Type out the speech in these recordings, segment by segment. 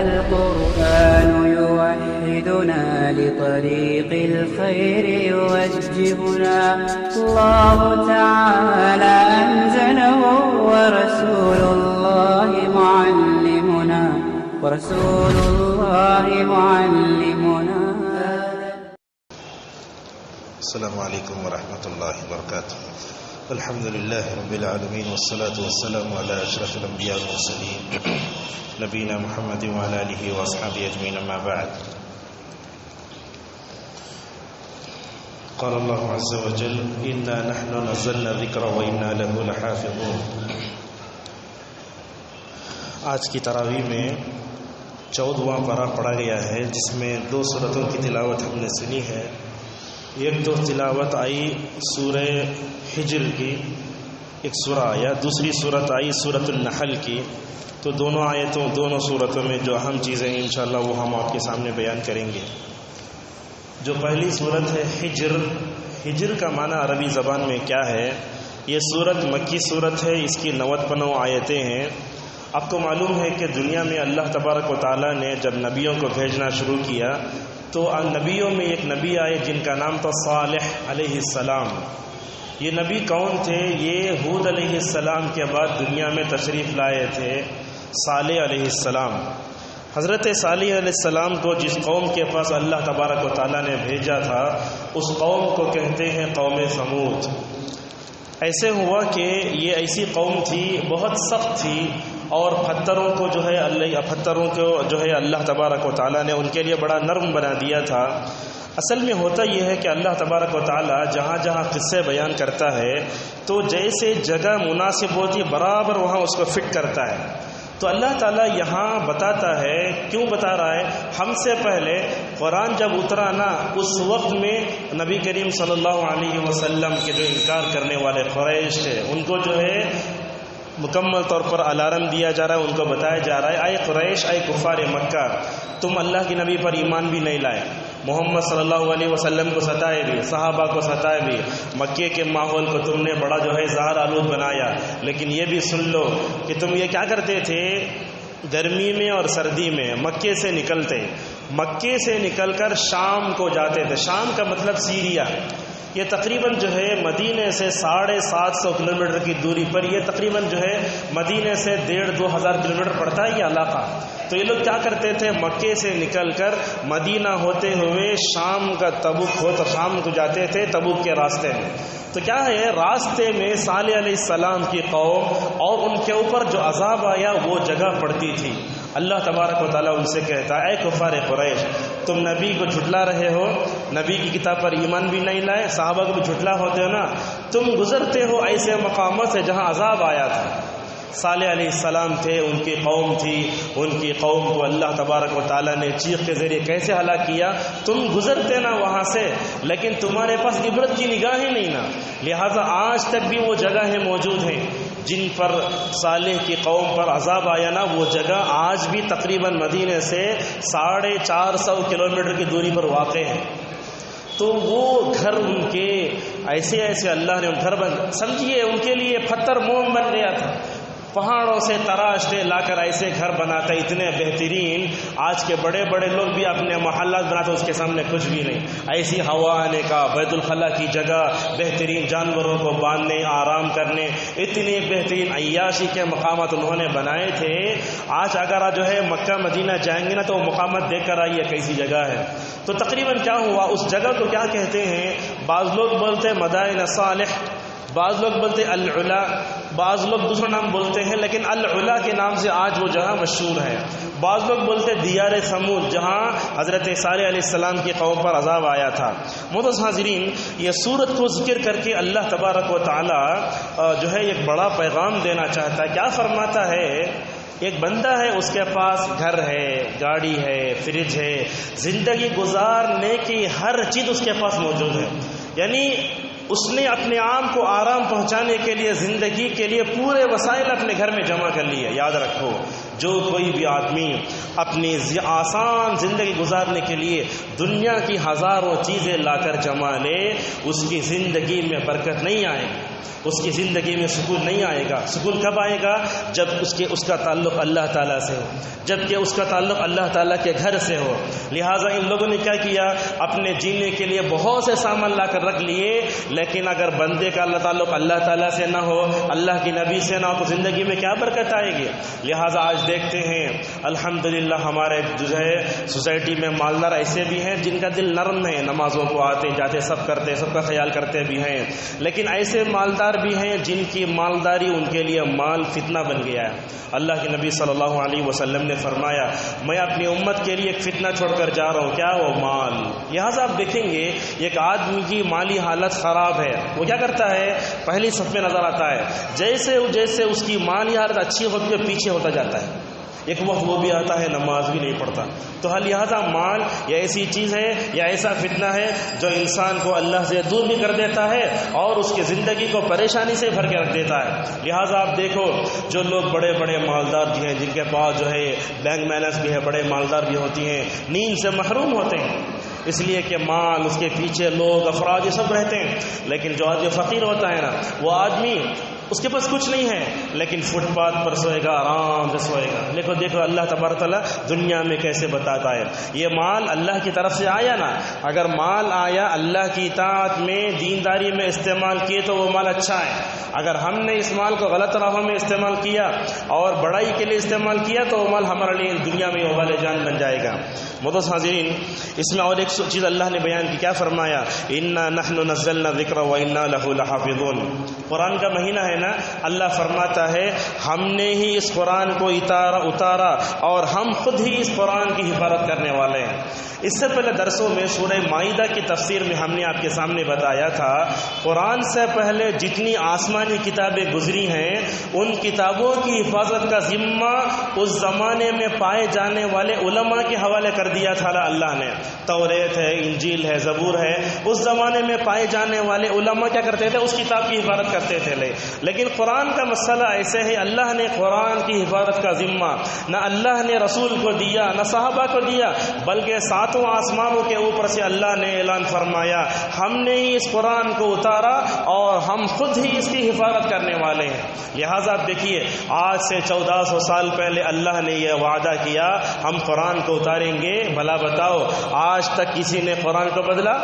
القرآن يوحدنا لطريق الخير يوجهنا الله تعالى أنزله ورسول الله معلمنا السلام علیکم ورحمۃ اللہ وبرکاتہ. الحمد للہ رب العالمین والصلاة والسلام علی اشرف الانبیاء والمرسلین نبینا محمد وعلی آلہ واصحابہ اجمعین، اما بعد. قال اللہ عز وجل انا نحن نزلنا الذکر وانا له لحافظون. آج کی تراویح میں 14واں پارہ پڑھا گیا ہے، جس میں 2 سورتوں کی تلاوت ہم نے سنی ہے. ایک تو تلاوت آئی سورہ ہجر کی، ایک سورہ آیا، دوسری صورت آئی سورۃ النحل کی. تو دونوں صورتوں میں جو اہم چیزیں ہیں انشاءاللہ وہ ہم آپ کے سامنے بیان کریں گے. جو پہلی صورت ہے ہجر کا معنی عربی زبان میں کیا ہے؟ یہ صورت مکی صورت ہے، اس کی 99 آیتیں ہیں. آپ کو معلوم ہے کہ دنیا میں اللہ تبارک و تعالیٰ نے جب نبیوں کو بھیجنا شروع کیا تو نبیوں میں ایک نبی آئے جن کا نام تھا صالح علیہ السلام. یہ نبی کون تھے؟ یہ ہود علیہ السلام کے بعد دنیا میں تشریف لائے تھے صالح علیہ السلام. حضرت صالح علیہ السلام کو جس قوم کے پاس اللہ تبارک و تعالیٰ نے بھیجا تھا اس قوم کو کہتے ہیں قوم سمود. ایسے ہوا کہ یہ ایسی قوم تھی بہت سخت تھی، اور پتھروں کو جو ہے اللہ تبارک و تعالیٰ نے ان کے لیے بڑا نرم بنا دیا تھا. اصل میں ہوتا یہ ہے کہ اللہ تبارک و تعالیٰ جہاں جہاں قصے بیان کرتا ہے تو جیسے جگہ مناسب ہوتی برابر وہاں اس کو فٹ کرتا ہے. تو اللہ تعالیٰ یہاں بتاتا ہے، کیوں بتا رہا ہے؟ ہم سے پہلے قرآن جب اترا نا اس وقت میں نبی کریم صلی اللہ علیہ وسلم کے جو انکار کرنے والے قریش تھے ان کو جو ہے مکمل طور پر الارم دیا جا رہا ہے، ان کو بتایا جا رہا ہے اے قریش، اے کفار مکہ، تم اللہ کے نبی پر ایمان بھی نہیں لائے، محمد صلی اللہ علیہ وسلم کو ستائے بھی، صحابہ کو ستائے بھی، مکے کے ماحول کو تم نے بڑا جو ہے زہر آلود بنایا. لیکن یہ بھی سن لو کہ تم یہ کیا کرتے تھے؟ گرمی میں اور سردی میں مکے سے نکل کر شام کو جاتے تھے. شام کا مطلب سیریا. یہ تقریباً جو ہے مدینے سے 750 کلومیٹر کی دوری پر، یہ تقریباً جو ہے مدینے سے 1,500-2,000 کلومیٹر پڑتا ہے یہ علاقہ. تو یہ لوگ کیا کرتے تھے؟ مکے سے نکل کر مدینہ ہوتے ہوئے شام کا تبوک ہو تو شام کو جاتے تھے تبوک کے راستے میں. تو کیا ہے، راستے میں صالح علیہ السلام کی قوم اور ان کے اوپر جو عذاب آیا وہ جگہ پڑتی تھی. اللہ تبارک و تعالیٰ ان سے کہتا ہے اے کفار قریش، تم نبی کو جھٹلا رہے ہو، نبی کی کتاب پر ایمان بھی نہیں لائے، صحابہ کو بھی جھٹلا ہوتے ہو نا، تم گزرتے ہو ایسے مقامات سے جہاں عذاب آیا تھا. صالح علیہ السلام تھے، ان کی قوم تھی، ان کی قوم کو اللہ تبارک و تعالیٰ نے چیخ کے ذریعے کیسے ہلاک کیا. تم گزرتے نا وہاں سے، لیکن تمہارے پاس عبرت کی نگاہیں نہیں نا، لہٰذا آج تک بھی وہ جگہیں موجود ہیں جن پر صالح کی قوم پر عذاب آیا نا، وہ جگہ آج بھی تقریباً مدینے سے 450 کلومیٹر کی دوری پر واقع ہے. تو وہ گھر ان کے ایسے اللہ نے گھر سمجھیے ان کے لیے پتھر موم بن گیا تھا. پہاڑوں سے تراش کے لا کر ایسے گھر بناتے اتنے بہترین. آج کے بڑے بڑے لوگ بھی اپنے محلات بناتے، اس کے سامنے کچھ بھی نہیں. ایسی ہوا آنے کا، بیت الخلا کی جگہ، بہترین جانوروں کو باندھنے، آرام کرنے، اتنے بہترین عیاشی کے مقامات انہوں نے بنائے تھے. آج اگر جو ہے مکہ مدینہ جائیں گے نا تو وہ مقامات دیکھ کر آئیے کیسی جگہ ہے. تو تقریباً کیا ہوا، اس جگہ کو کیا کہتے ہیں؟ بعض لوگ بولتے ہیں مدائن صالح، بعض لوگ بولتے العلا، بعض لوگ دوسرا نام بولتے ہیں، لیکن العلا کے نام سے آج وہ جگہ مشہور ہے. بعض لوگ بولتے دیار سمود، جہاں حضرت صالح علیہ السلام کی قوم پر عذاب آیا تھا. معزز حاضرین، یہ سورت کو ذکر کر کے اللہ تبارک و تعالی جو ہے ایک بڑا پیغام دینا چاہتا ہے. کیا فرماتا ہے؟ ایک بندہ ہے، اس کے پاس گھر ہے، گاڑی ہے، فریج ہے، زندگی گزارنے کی ہر چیز اس کے پاس موجود ہے. یعنی اس نے اپنے آپ کو آرام پہنچانے کے لیے، زندگی کے لیے پورے وسائل اپنے گھر میں جمع کر لیے. یاد رکھو، جو کوئی بھی آدمی اپنی آسان زندگی گزارنے کے لیے دنیا کی ہزاروں چیزیں لا کر جمع لے، اس کی زندگی میں برکت نہیں آئے گی. اس کی زندگی میں سکون نہیں آئے گا۔ سکون کب آئے گا؟ جب اس کا تعلق اللہ تعالیٰ سے ہو، جب کہ اس کا تعلق اللہ تعالیٰ کے گھر سے ہو۔ لہٰذا ان لوگوں نے کیا کیا؟ اپنے جینے کے لیے بہت سے سامان لا کر رکھ لیے، لیکن اگر بندے کا تعلق اللہ تعالیٰ سے نہ ہو، اللہ کے نبی سے نہ ہو، تو زندگی میں کیا برکت آئے گی؟ لہٰذا آج دیکھتے ہیں الحمدللہ ہمارے جو ہے سوسائٹی میں مالدار ایسے بھی ہیں جن کا دل نرم ہے، نمازوں کو آتے جاتے سب کرتے، سب کا خیال کرتے بھی ہیں، لیکن ایسے مالدار بھی ہیں جن کی مالداری ان کے لیے مال فتنہ بن گیا ہے۔ اللہ کے نبی صلی اللہ علیہ وسلم نے فرمایا میں اپنی امت کے لیے ایک فتنہ چھوڑ کر جا رہا ہوں، کیا وہ مال۔ لہٰذا آپ دیکھیں گے ایک آدمی کی مالی حالت خراب ہے، وہ کیا کرتا ہے؟ پہلی صف میں نظر آتا ہے، جیسے جیسے اس کی مالی حالت اچھی ہوتی ہے پیچھے ہوتا جاتا ہے، ایک وقت وہ بھی آتا ہے نماز بھی نہیں پڑھتا۔ تو لہٰذا مال یہ ایسی چیز ہے یا ایسا فتنہ ہے جو انسان کو اللہ سے دور بھی کر دیتا ہے اور اس کی زندگی کو پریشانی سے بھر کے رکھ دیتا ہے۔ لہٰذا آپ دیکھو جو لوگ بڑے بڑے مالدار جو ہیں، جن کے پاس جو ہے بینک بیلنس بھی ہے، بڑے مالدار بھی ہوتی ہیں، نیند سے محروم ہوتے ہیں، اس لیے کہ مال، اس کے پیچھے لوگ، افراد یہ سب رہتے ہیں۔ لیکن جو آدمی فقیر ہوتا ہے نا، وہ آدمی اس کے پاس کچھ نہیں ہے لیکن فٹ پاتھ پر سوئے گا، آرام سے سوئے گا۔ دیکھو اللہ تبارک تعالیٰ دنیا میں کیسے بتاتا ہے۔ یہ مال اللہ کی طرف سے آیا نا، اگر مال آیا اللہ کی اطاعت میں، دینداری میں استعمال کیے تو وہ مال اچھا ہے۔ اگر ہم نے اس مال کو غلط راہوں میں استعمال کیا اور بڑائی کے لیے استعمال کیا تو وہ مال ہمارے لیے دنیا میں وبال جان بن جائے گا۔ محترم حاضرین، اس میں اور ایک چیز اللہ نے بیان کی، کیا فرمایا؟ انا نحن نزلنا الذکر وانا له لحافظون۔ قرآن کا مہینہ ہے نا، اللہ فرماتا ہے ہم نے ہی اس قرآن کو اتارا اور ہم خود ہی اس قرآن کی حفاظت کرنے والے ہیں۔ اس سے پہلے درسوں میں سورہ مائدہ کی تفسیر میں ہم نے آپ کے سامنے بتایا تھا قرآن سے پہلے جتنی آسمانی کتابیں گزری ہیں ان کتابوں کی حفاظت کا ذمہ اس زمانے میں پائے جانے والے علماء کے حوالے کر دیا تھا اللہ نے۔ توریت ہے، انجیل ہے، زبور ہے، اس زمانے میں پائے جانے والے علماء کیا کرتے تھے؟ اس کتاب کی حفاظت کرتے تھے۔ لیکن قرآن کا مسئلہ ایسے ہے، اللہ نے قرآن کی حفاظت کا ذمہ نہ اللہ نے رسول کو دیا نہ صحابہ کو دیا، بلکہ ساتوں آسمانوں کے اوپر سے اللہ نے اعلان فرمایا ہم نے ہی اس قرآن کو اتارا اور ہم خود ہی اس کی حفاظت کرنے والے ہیں۔ لہٰذا آپ دیکھیے آج سے 1400 سال پہلے اللہ نے یہ وعدہ کیا ہم قرآن کو اتاریں گے۔ بھلا بتاؤ آج تک کسی نے قرآن کو بدلا؟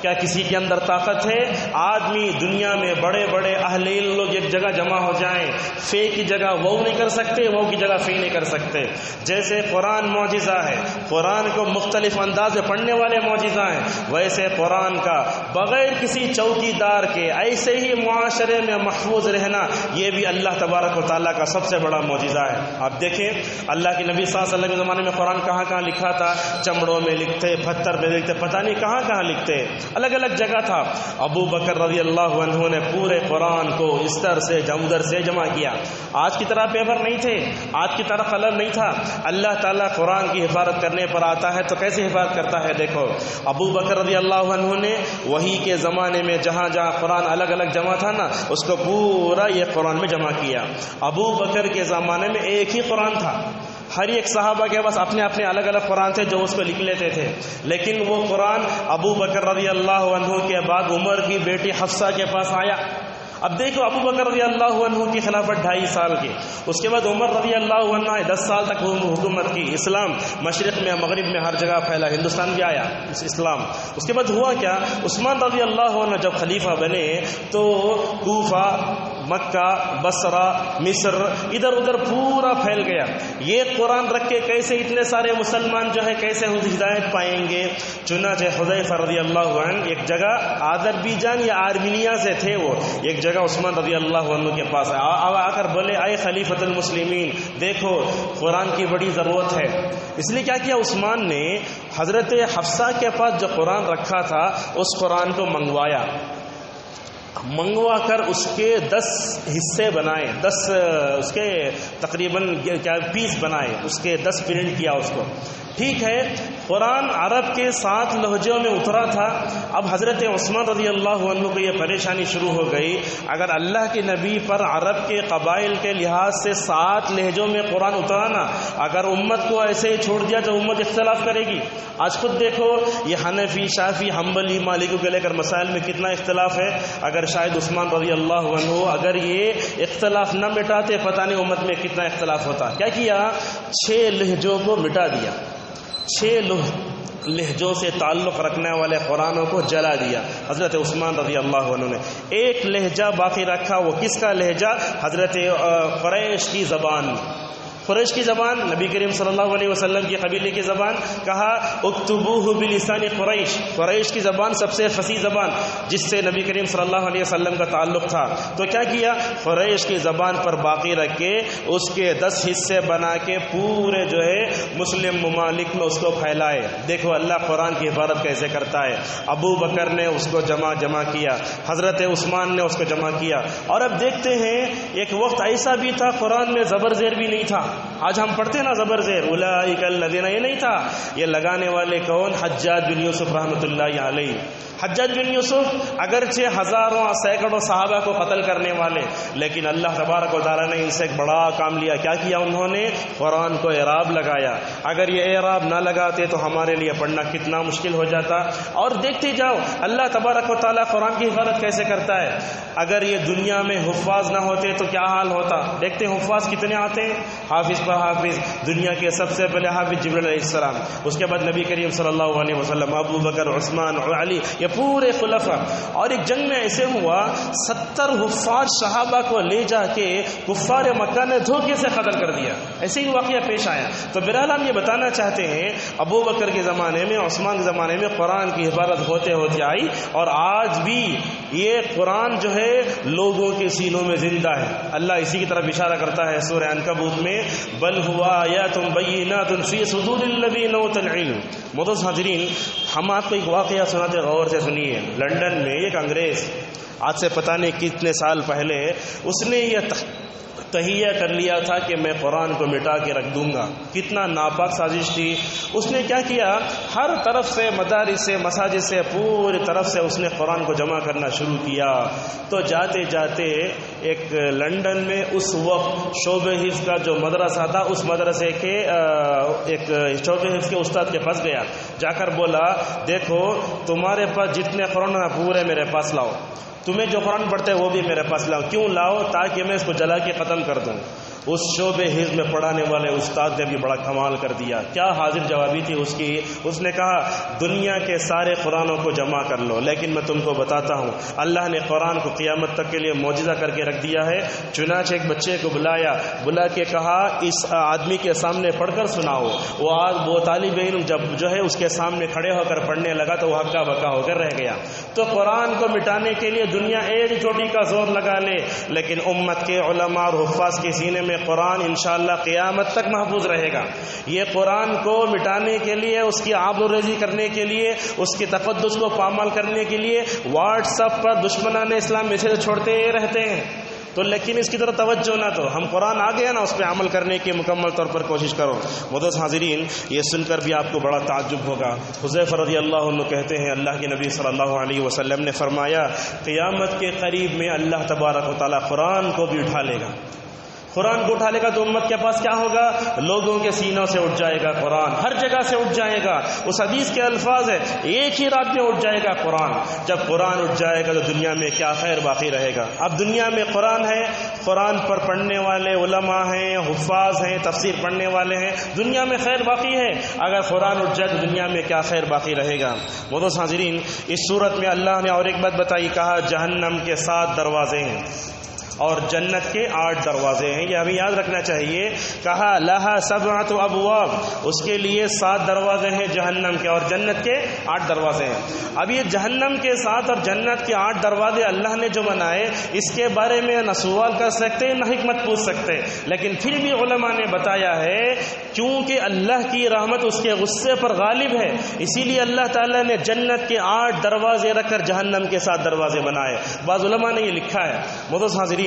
کیا کسی کے اندر طاقت ہے؟ آدمی دنیا میں بڑے بڑے اہل علم لوگ ایک جگہ جمع ہو جائیں، فے کی جگہ وہ نہیں کر سکتے، وہ کی جگہ فے نہیں کر سکتے۔ جیسے قرآن معجزہ ہے، قرآن کو مختلف انداز میں پڑھنے والے معجزہ ہیں، ویسے قرآن کا بغیر کسی چوکی دار کے ایسے ہی معاشرے میں محفوظ رہنا یہ بھی اللہ تبارک و تعالیٰ کا سب سے بڑا معجزہ ہے۔ آپ دیکھیں اللہ کے نبی صلی اللہ علیہ وسلم کے زمانے میں قرآن کہاں کہاں لکھا تھا؟ چمڑوں میں لکھتے، پتھر پہ لکھتے، پتہ نہیں کہاں کہاں لکھتے، الگ الگ جگہ تھا۔ ابو بکر رضی اللہ عنہ نے پورے قرآن کو اس طرح سے ادھر سے جمع کیا۔ آج کی طرح پیپر نہیں تھے، آج کی طرح قلم نہیں تھا۔ اللہ تعالیٰ قرآن کی حفاظت کرنے پر آتا ہے تو کیسے حفاظت کرتا ہے؟ دیکھو ابو بکر رضی اللہ عنہ نے وحی کے زمانے میں جہاں جہاں قرآن الگ الگ جمع تھا نا، اس کو پورا یہ قرآن میں جمع کیا۔ ابو بکر کے زمانے میں ایک ہی قرآن تھا، ہر ایک صحابہ کے پاس اپنے اپنے الگ الگ قرآن تھے جو اس کو لکھ لیتے تھے، لیکن وہ قرآن ابو بکر رضی اللہ عنہ کے بعد عمر کی بیٹی حفصہ کے پاس آیا۔ اب دیکھو ابو بکر رضی اللہ عنہ کی خلافت 2.5 سال کی، اس کے بعد عمر رضی اللہ عنہ 10 سال تک حکومت کی، اسلام مشرق میں مغرب میں ہر جگہ پھیلا، ہندوستان بھی آیا اسلام۔ اس کے بعد ہوا کیا؟ عثمان رضی اللہ عنہ جب خلیفہ بنے تو کوفہ، مکہ، بصرہ، مصر ادھر ادھر پورا پھیل گیا۔ یہ قرآن رکھ کے کیسے اتنے سارے مسلمان جو ہے کیسے ہدایت پائیں گے؟ چنانچہ حذیفہ رضی اللہ عنہ ایک جگہ آذربائیجان یا آرمینیا سے تھے، وہ ایک جگہ عثمان رضی اللہ عنہ کے پاس آ کر بولے اے خلیفۃ المسلمین دیکھو قرآن کی بڑی ضرورت ہے۔ اس لیے کیا کیا عثمان نے؟ حضرت حفصہ کے پاس جو قرآن رکھا تھا اس قرآن کو منگوا کر اس کے 10 حصے بنائے، 10 اس کے تقریباً پیس بنائے، اس کے 10 پرنٹ کیا اس کو۔ ٹھیک ہے، قرآن عرب کے 7 لہجوں میں اترا تھا۔ اب حضرت عثمان رضی اللہ عنہ کو یہ پریشانی شروع ہو گئی، اگر اللہ کے نبی پر عرب کے قبائل کے لحاظ سے 7 لہجوں میں قرآن اترانا، اگر امت کو ایسے ہی چھوڑ دیا تو امت اختلاف کرے گی۔ آج خود دیکھو یہ حنفی، شافعی، حنبلی، مالکی کو لے کر مسائل میں کتنا اختلاف ہے۔ اگر شاید عثمان رضی اللہ عنہ اگر یہ اختلاف نہ مٹاتے پتہ نہیں امت میں کتنا اختلاف ہوتا. کیا کیا؟ 6 لہجوں کو مٹا دیا. 6 لہجوں سے تعلق رکھنے والے قرآنوں کو جلا دیا حضرت عثمان رضی اللہ عنہ نے. ایک لہجہ باقی رکھا. وہ کس کا لہجہ؟ حضرت قریش کی زبان. قریش کی زبان، نبی کریم صلی اللہ علیہ وسلم کی قبیلے کی زبان. کہا اکتبوہ بلسان قریش. قریش کی زبان سب سے فصیح زبان جس سے نبی کریم صلی اللہ علیہ وسلم کا تعلق تھا. تو کیا کیا؟ قریش کی زبان پر باقی رکھ کے اس کے 10 حصے بنا کے پورے جو ہے مسلم ممالک میں اس کو پھیلائے. دیکھو اللہ قرآن کی حفاظت کیسے کرتا ہے. ابو بکر نے اس کو جمع کیا، حضرت عثمان نے اس کو جمع کیا. اور اب دیکھتے ہیں ایک وقت ایسا بھی تھا قرآن میں زبر زیر بھی نہیں تھا. آج ہم پڑھتے ہیں نا زبر زیر، اولئک الذین، یہ نہیں تھا. یہ لگانے والے کون؟ حجاج بن یوسف رحمۃ اللہ علیہ. حجاج بن یوسف اگرچہ ہزاروں سینکڑوں صحابہ کو قتل کرنے والے، لیکن اللہ تبارک و تعالیٰ نے ان سے ایک بڑا کام لیا. کیا کیا انہوں نے؟ قرآن کو اعراب لگایا. اگر یہ اعراب نہ لگاتے تو ہمارے لیے پڑھنا کتنا مشکل ہو جاتا. اور دیکھتے جاؤ اللہ تبارک و تعالیٰ قرآن کی حفاظت کیسے کرتا ہے. اگر یہ دنیا میں حفاظ نہ ہوتے تو کیا حال ہوتا. دیکھتے ہیں حفاظ کتنے آتے ہیں، حافظ پر حافظ. دنیا کے سب سے پہلے حافظ جبریل علیہ السلام، اس کے بعد نبی کریم صلی اللہ علیہ وسلم، ابو بکر، عثمان، علی، یہ پورے خلفاء. اور ایک جنگ میں ایسے ہوا 70 حفاظ صحابہ کو لے جا کے کفار مکہ نے دھوکے سے قتل کر دیا. ایسے ہی واقعہ پیش آیا. تو بہرحال ہم یہ بتانا چاہتے ہیں ابو بکر کے زمانے میں، عثمان کے زمانے میں قرآن کی حفاظت ہوتے ہوتے آئی، اور آج بھی یہ قرآن جو ہے لوگوں کے سینوں میں زندہ ہے. اللہ اسی کی طرف اشارہ کرتا ہے سورہ عنکبوت میں، بل ہوا آیات بینات فی صدور الذین اوتوا العلم. معزز حاضرین، ہم آپ کو ایک واقعہ سناتے، غور سے سنیے. لندن میں ایک انگریز آج سے پتہ نہیں کتنے سال پہلے اس نے یہ تہیہ کر لیا تھا کہ میں قرآن کو مٹا کے رکھ دوں گا. کتنا ناپاک سازش تھی. اس نے کیا کیا؟ ہر طرف سے، مدارس سے، مساجد سے، پوری طرف سے اس نے قرآن کو جمع کرنا شروع کیا. تو جاتے جاتے ایک لندن میں اس وقت شعبہ حفظ کا جو مدرسہ تھا، اس مدرسے کے ایک شعبہ حفظ کے استاد کے پاس گیا. جا کر بولا دیکھو تمہارے پاس جتنے قرآن ہیں پورے میرے پاس لاؤ، تمہیں جو قرآن پڑھتے ہیں وہ بھی میرے پاس لاؤ. کیوں لاؤ؟ تاکہ میں اس کو جلا کے ختم کر دوں. اس شعبہ حفظ میں پڑھانے والے استاد نے بھی بڑا کمال کر دیا. کیا حاضر جوابی تھی اس کی. اس نے کہا دنیا کے سارے قرآنوں کو جمع کر لو، لیکن میں تم کو بتاتا ہوں اللہ نے قرآن کو قیامت تک کے لیے معجزہ کر کے رکھ دیا ہے. چنانچہ ایک بچے کو بلا کے کہا اس آدمی کے سامنے پڑھ کر سناؤ. وہ طالب علم جب جو ہے اس کے سامنے کھڑے ہو کر پڑھنے لگا تو وہ ہکا بکا ہو کر رہ گیا. تو قرآن کو مٹانے کے لیے دنیا ایک چوٹی کا زور لگا لے، لیکن امت کے علماء اور حفاظ کے سینے میں قرآن انشاءاللہ قیامت تک محفوظ رہے گا. یہ قرآن کو مٹانے کے لیے، اس کی آب و ریزی کرنے کے لیے، اس کی تقدس کو پامال کرنے کے لیے واٹس ایپ پر دشمنان اسلام میسیج چھوڑتے رہتے ہیں. تو لیکن اس کی طرف توجہ نہ دو. ہم قرآن آ گیا نا، اس پہ عمل کرنے کی مکمل طور پر کوشش کرو. معزز حاضرین، یہ سن کر بھی آپ کو بڑا تعجب ہوگا. حذیفہ رضی اللہ عنہ کہتے ہیں اللہ کے نبی صلی اللہ علیہ وسلم نے فرمایا قیامت کے قریب میں اللہ تبارک و تعالیٰ قرآن کو بھی اٹھا لے گا. قرآن کو اٹھا لے گا تو امت کے پاس کیا ہوگا؟ لوگوں کے سینوں سے اٹھ جائے گا قرآن، ہر جگہ سے اٹھ جائے گا. اس حدیث کے الفاظ ہے ایک ہی رات میں اٹھ جائے گا قرآن. جب قرآن اٹھ جائے گا تو دنیا میں کیا خیر باقی رہے گا. اب دنیا میں قرآن ہے، قرآن پر پڑھنے والے علماء ہیں، حفاظ ہیں، تفسیر پڑھنے والے ہیں، دنیا میں خیر باقی ہے. اگر قرآن اٹھ جائے تو دنیا میں کیا خیر باقی رہے گا. معزز حاضرین، اس صورت میں اللہ نے اور ایک بات بتائی، کہا جہنم کے 7 دروازے ہیں اور جنت کے 8 دروازے ہیں. یہ ہمیں یاد رکھنا چاہیے. کہا لہا 7 ابواب، اس کے لیے 7 دروازے ہیں جہنم کے، اور جنت کے 8 دروازے ہیں. اب یہ جہنم کے 7 اور جنت کے 8 دروازے اللہ نے جو بنائے، اس کے بارے میں نہ سوال کر سکتے نہ حکمت پوچھ سکتے، لیکن پھر بھی علماء نے بتایا ہے کیونکہ اللہ کی رحمت اس کے غصے پر غالب ہے، اسی لیے اللہ تعالیٰ نے جنت کے 8 دروازے رکھ کر جہنم کے 7 دروازے بنائے. بعض علماء نے یہ لکھا ہے. معزز حاضرین،